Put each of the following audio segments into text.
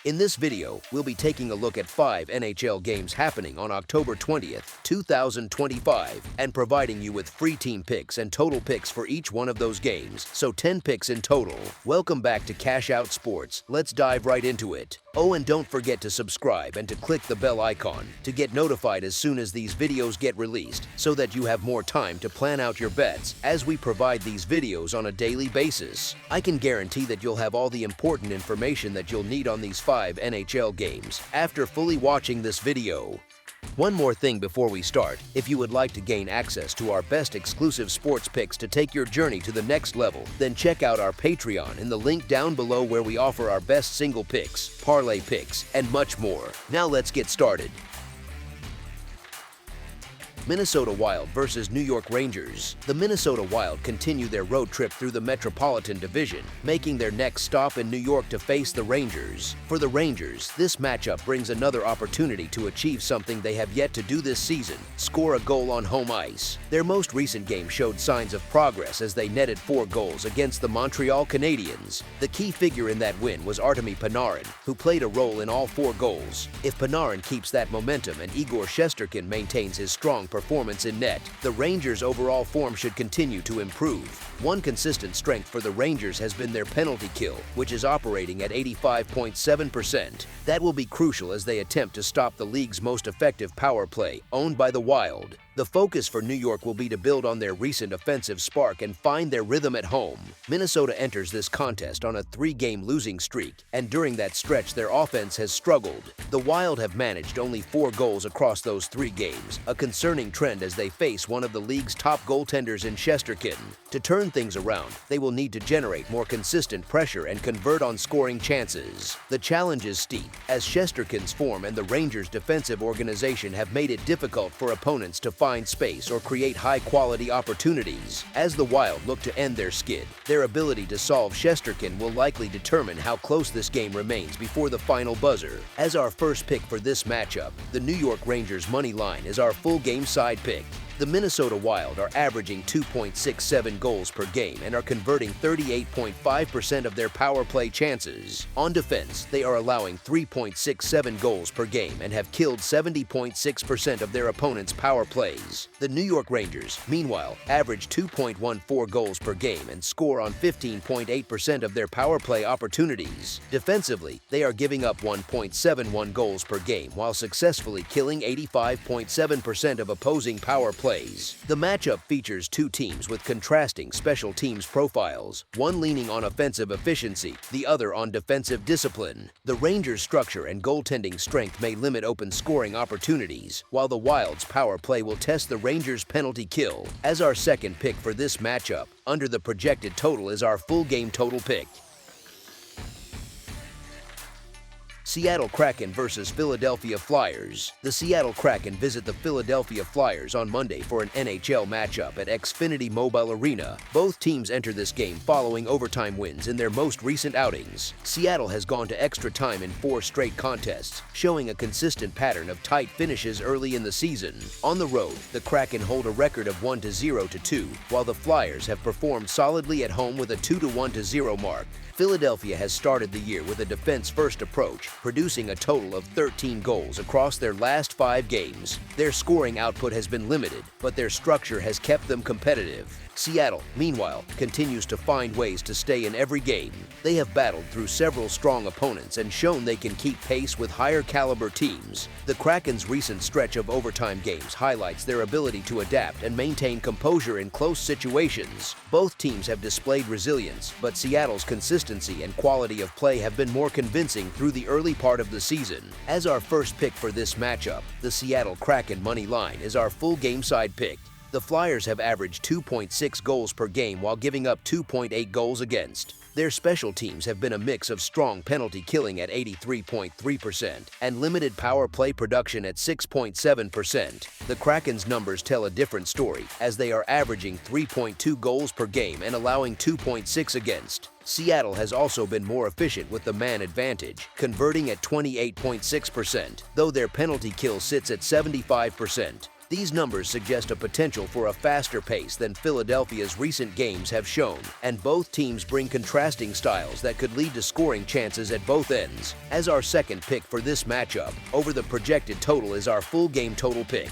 In this video, we'll be taking a look at 5 NHL games happening on October 20th, 2025, and providing you with free team picks and total picks for each one of those games, so 10 picks in total. Welcome back to Cash Out Sports. Let's dive right into it. Oh, and don't forget to subscribe and to click the bell icon to get notified as soon as these videos get released, so that you have more time to plan out your bets as we provide these videos on a daily basis. I can guarantee that you'll have all the important information that you'll need on these 5 NHL games after fully watching this video. One more thing before we start, if you would like to gain access to our best exclusive sports picks to take your journey to the next level, then check out our Patreon in the link down below where we offer our best single picks, parlay picks, and much more. Now let's get started. Minnesota Wild versus New York Rangers. The Minnesota Wild continue their road trip through the Metropolitan Division, making their next stop in New York to face the Rangers. For the Rangers, this matchup brings another opportunity to achieve something they have yet to do this season: score a goal on home ice. Their most recent game showed signs of progress as they netted 4 goals against the Montreal Canadiens. The key figure in that win was Artemi Panarin, who played a role in all 4 goals. If Panarin keeps that momentum and Igor Shesterkin maintains his strong performance in net, the Rangers' overall form should continue to improve. One consistent strength for the Rangers has been their penalty kill, which is operating at 85.7%. That will be crucial as they attempt to stop the league's most effective power play, owned by the Wild. The focus for New York will be to build on their recent offensive spark and find their rhythm at home. Minnesota enters this contest on a 3-game losing streak, and during that stretch their offense has struggled. The Wild have managed only 4 goals across those 3 games, a concerning trend as they face one of the league's top goaltenders in Shesterkin. To turn things around, they will need to generate more consistent pressure and convert on scoring chances. The challenge is steep, as Shesterkin's form and the Rangers' defensive organization have made it difficult for opponents to find space or create high-quality opportunities. As the Wild look to end their skid, their ability to solve Shesterkin will likely determine how close this game remains before the final buzzer. As our first pick for this matchup, the New York Rangers money line is our full game side pick. The Minnesota Wild are averaging 2.67 goals per game and are converting 38.5% of their power play chances. On defense, they are allowing 3.67 goals per game and have killed 70.6% of their opponents' power plays. The New York Rangers, meanwhile, average 2.14 goals per game and score on 15.8% of their power play opportunities. Defensively, they are giving up 1.71 goals per game while successfully killing 85.7% of opposing power plays. The matchup features 2 teams with contrasting special teams profiles, one leaning on offensive efficiency, the other on defensive discipline. The Rangers' structure and goaltending strength may limit open scoring opportunities, while the Wild's power play will test the Rangers' penalty kill. As our second pick for this matchup, under the projected total is our full game total pick. Seattle Kraken versus Philadelphia Flyers. The Seattle Kraken visit the Philadelphia Flyers on Monday for an NHL matchup at Xfinity Mobile Arena. Both teams enter this game following overtime wins in their most recent outings. Seattle has gone to extra time in 4 straight contests, showing a consistent pattern of tight finishes early in the season. On the road, the Kraken hold a record of 1-0-2, while the Flyers have performed solidly at home with a 2-1-0 mark. Philadelphia has started the year with a defense-first approach, producing a total of 13 goals across their last 5 games. Their scoring output has been limited, but their structure has kept them competitive. Seattle, meanwhile, continues to find ways to stay in every game. They have battled through several strong opponents and shown they can keep pace with higher-caliber teams. The Kraken's recent stretch of overtime games highlights their ability to adapt and maintain composure in close situations. Both teams have displayed resilience, but Seattle's consistency and quality of play have been more convincing through the early part of the season. As our first pick for this matchup, the Seattle Kraken money line is our full game side pick. The Flyers have averaged 2.6 goals per game while giving up 2.8 goals against. Their special teams have been a mix of strong penalty killing at 83.3% and limited power play production at 6.7%. The Kraken's numbers tell a different story, as they are averaging 3.2 goals per game and allowing 2.6 against. Seattle has also been more efficient with the man advantage, converting at 28.6%, though their penalty kill sits at 75%. These numbers suggest a potential for a faster pace than Philadelphia's recent games have shown, and both teams bring contrasting styles that could lead to scoring chances at both ends. As our second pick for this matchup, over the projected total is our full game total pick.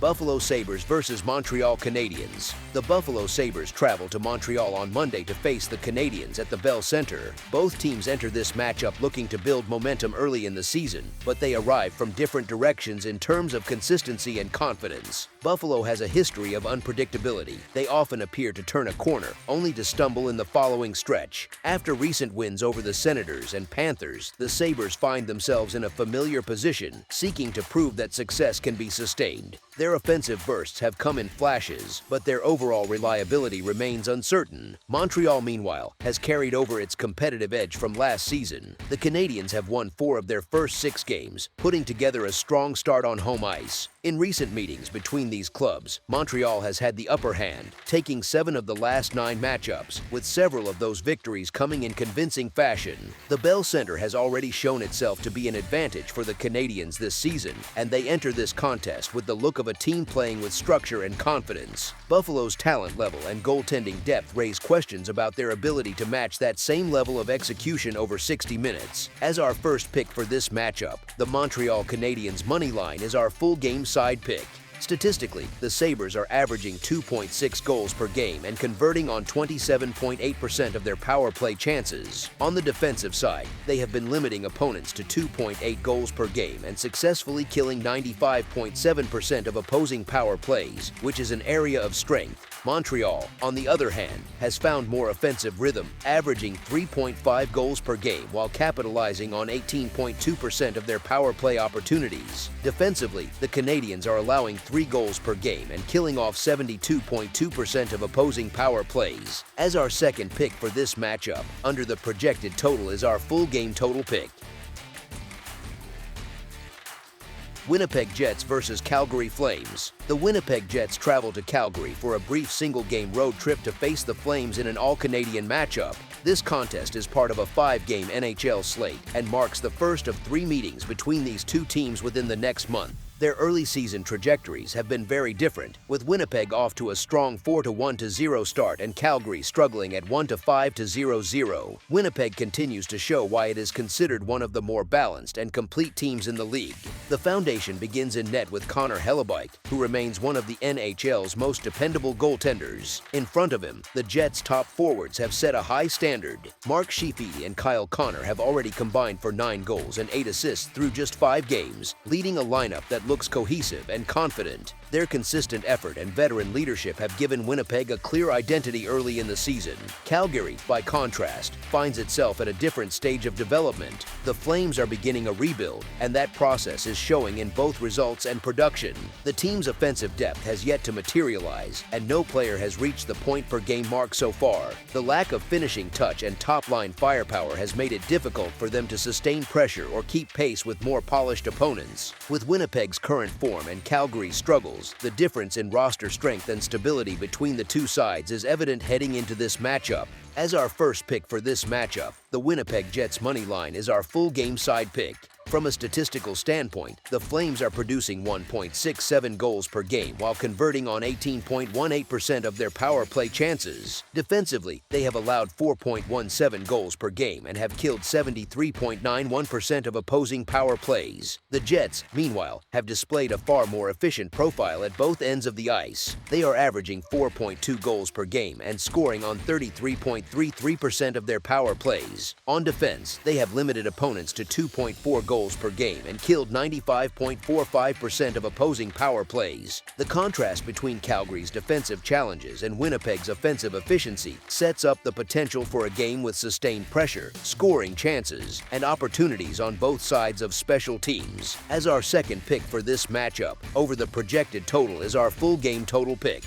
Buffalo Sabres versus Montreal Canadiens. The Buffalo Sabres travel to Montreal on Monday to face the Canadiens at the Bell Center. Both teams enter this matchup looking to build momentum early in the season, but they arrive from different directions in terms of consistency and confidence. Buffalo has a history of unpredictability. They often appear to turn a corner, only to stumble in the following stretch. After recent wins over the Senators and Panthers, the Sabres find themselves in a familiar position, seeking to prove that success can be sustained. Their offensive bursts have come in flashes, but their overall reliability remains uncertain. Montreal, meanwhile, has carried over its competitive edge from last season. The Canadiens have won 4 of their first 6 games, putting together a strong start on home ice. In recent meetings between these clubs, Montreal has had the upper hand, taking 7 of the last 9 matchups, with several of those victories coming in convincing fashion. The Bell Center has already shown itself to be an advantage for the Canadiens this season, and they enter this contest with the look of a team playing with structure and confidence. Buffalo's talent level and goaltending depth raise questions about their ability to match that same level of execution over 60 minutes. As our first pick for this matchup, the Montreal Canadiens money line is our full game side pick. Statistically, the Sabres are averaging 2.6 goals per game and converting on 27.8% of their power play chances. On the defensive side, they have been limiting opponents to 2.8 goals per game and successfully killing 95.7% of opposing power plays, which is an area of strength. Montreal, on the other hand, has found more offensive rhythm, averaging 3.5 goals per game while capitalizing on 18.2% of their power play opportunities. Defensively, the Canadiens are allowing 3 goals per game and killing off 72.2% of opposing power plays. As our second pick for this matchup, under the projected total is our full game total pick. Winnipeg Jets versus Calgary Flames. The Winnipeg Jets travel to Calgary for a brief single-game road trip to face the Flames in an all-Canadian matchup. This contest is part of a 5-game NHL slate and marks the first of 3 meetings between these two teams within the next month. Their early season trajectories have been very different, with Winnipeg off to a strong 4-1-0 start and Calgary struggling at 1-5-0-0. Winnipeg continues to show why it is considered one of the more balanced and complete teams in the league. The foundation begins in net with Connor Hellebuyck, who remains one of the NHL's most dependable goaltenders. In front of him, the Jets' top forwards have set a high standard. Mark Scheifele and Kyle Connor have already combined for 9 goals and 8 assists through just 5 games, leading a lineup that looks cohesive and confident. Their consistent effort and veteran leadership have given Winnipeg a clear identity early in the season. Calgary, by contrast, finds itself at a different stage of development. The Flames are beginning a rebuild, and that process is showing in both results and production. The team's offensive depth has yet to materialize, and no player has reached the point-per-game mark so far. The lack of finishing touch and top-line firepower has made it difficult for them to sustain pressure or keep pace with more polished opponents. With Winnipeg's current form and Calgary's struggles, the difference in roster strength and stability between the two sides is evident heading into this matchup. As our first pick for this matchup, the Winnipeg Jets money line is our full game side pick. From a statistical standpoint, the Flames are producing 1.67 goals per game while converting on 18.18% of their power play chances. Defensively, they have allowed 4.17 goals per game and have killed 73.91% of opposing power plays. The Jets, meanwhile, have displayed a far more efficient profile at both ends of the ice. They are averaging 4.2 goals per game and scoring on 33.33% of their power plays. On defense, they have limited opponents to 2.4 goals per game and killed 95.45% of opposing power plays. The contrast between Calgary's defensive challenges and Winnipeg's offensive efficiency sets up the potential for a game with sustained pressure, scoring chances, and opportunities on both sides of special teams. As our second pick for this matchup, over the projected total is our full game total pick.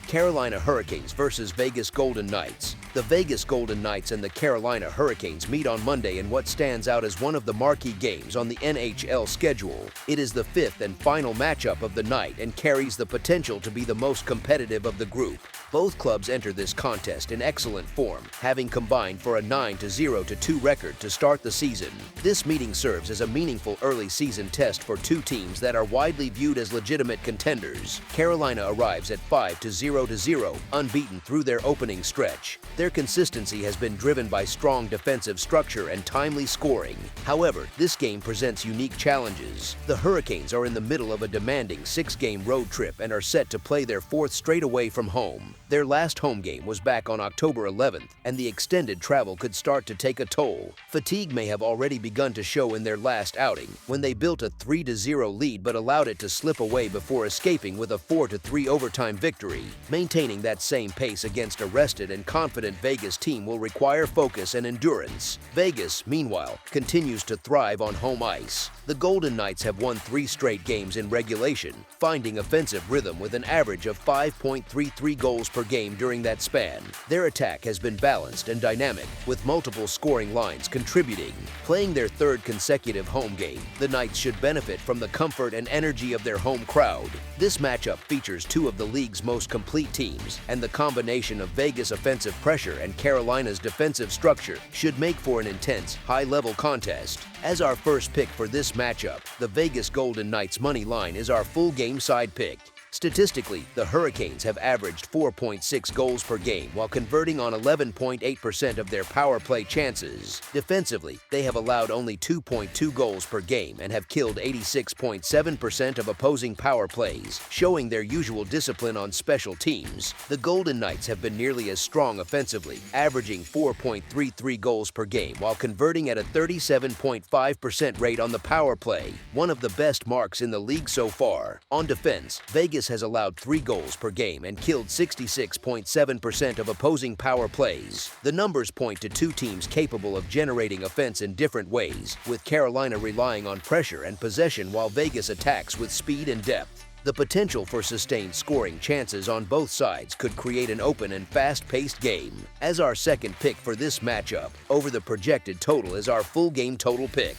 Carolina Hurricanes versus Vegas Golden Knights. The Vegas Golden Knights and the Carolina Hurricanes meet on Monday in what stands out as one of the marquee games on the NHL schedule. It is the fifth and final matchup of the night and carries the potential to be the most competitive of the group. Both clubs enter this contest in excellent form, having combined for a 9-0-2 record to start the season. This meeting serves as a meaningful early season test for two teams that are widely viewed as legitimate contenders. Carolina arrives at 5-0-0, unbeaten through their opening stretch. Their consistency has been driven by strong defensive structure and timely scoring. However, this game presents unique challenges. The Hurricanes are in the middle of a demanding 6-game road trip and are set to play their fourth straight away from home. Their last home game was back on October 11th, and the extended travel could start to take a toll. Fatigue may have already begun to show in their last outing, when they built a 3-0 lead but allowed it to slip away before escaping with a 4-3 overtime victory. Maintaining that same pace against a rested and confident Vegas team will require focus and endurance. Vegas, meanwhile, continues to thrive on home ice. The Golden Knights have won 3 straight games in regulation, finding offensive rhythm with an average of 5.33 goals per game during that span. Their attack has been balanced and dynamic, with multiple scoring lines contributing. Playing their third consecutive home game, the Knights should benefit from the comfort and energy of their home crowd. This matchup features two of the league's most complete teams, and the combination of Vegas' offensive pressure and Carolina's defensive structure should make for an intense, high-level contest. As our first pick for this matchup, the Vegas Golden Knights money line is our full game side pick. Statistically, the Hurricanes have averaged 4.6 goals per game while converting on 11.8% of their power play chances. Defensively, they have allowed only 2.2 goals per game and have killed 86.7% of opposing power plays, showing their usual discipline on special teams. The Golden Knights have been nearly as strong offensively, averaging 4.33 goals per game while converting at a 37.5% rate on the power play, one of the best marks in the league so far. On defense, Vegas has allowed 3 goals per game and killed 66.7% of opposing power plays. The numbers point to two teams capable of generating offense in different ways, with Carolina relying on pressure and possession while Vegas attacks with speed and depth. The potential for sustained scoring chances on both sides could create an open and fast-paced game. As our second pick for this matchup, over the projected total is our full game total pick.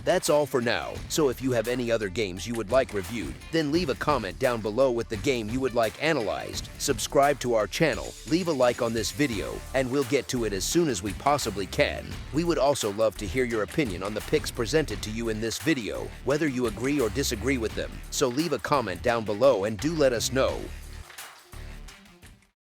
That's all for now, so if you have any other games you would like reviewed, then leave a comment down below with the game you would like analyzed, subscribe to our channel, leave a like on this video, and we'll get to it as soon as we possibly can. We would also love to hear your opinion on the picks presented to you in this video, whether you agree or disagree with them, so leave a comment down below and do let us know.